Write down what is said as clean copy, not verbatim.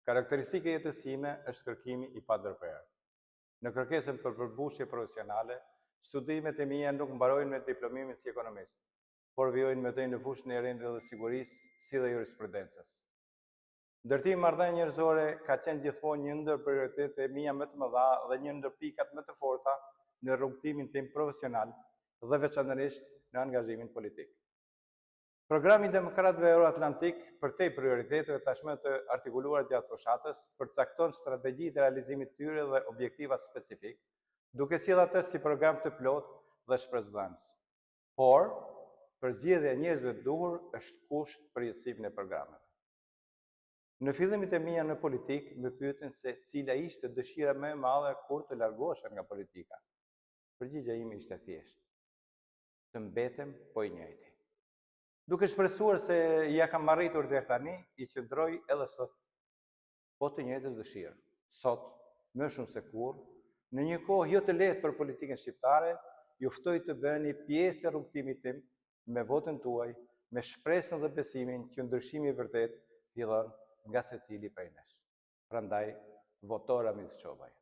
Karakteristike e jetës time është kërkimi i padërprerë. Në kërkesën për përmbushje profesionale, studimet e mia nuk mbarojnë me diplomimin si ekonomist, por vijojnë me të në fushën e rendit dhe sigurisë, si dhe jurisprudencës. Ndërtimi marrëdhënie njerëzore ka qenë gjithmonë një ndër prioritetet e mia më të mëdha dhe një ndër pikat më të forta në rrugtimin tim profesional dhe veçanërisht në angazhimin politik. Programi i Demokratëve Euroatlantik, përtej prioriteteve tashmë të artikuluara gjatë fushatës, përcakton strategjitë e realizimit të tyre dhe objektiva specifik, duke sjellë atë si program të plotë dhe shpresdhënës. Por, përzgjedhja e njerëzve të duhur është kusht për jetësimin e programeve. Në fillimet e mia në politikë, më pyetën se cila ishte dëshira më e madhe kur të largohesha nga politika. Përgjigjja ime ishte thjeshtë: të mbetem po i njëjti. Duke shpresuar se ja kam arritur deri tani, i qëndroj edhe sot po të njëjtës dëshirë. Sot, më shumë se kurrë, në një kohë jo të lehtë për politikën shqiptare, ju ftoj të bëheni pjesë e rrugtimit tim me votën tuaj, me shpresën dhe besimin që ndryshimi i vërtet fillon nga secili prej nesh. Prandaj, votora mi të qovaj.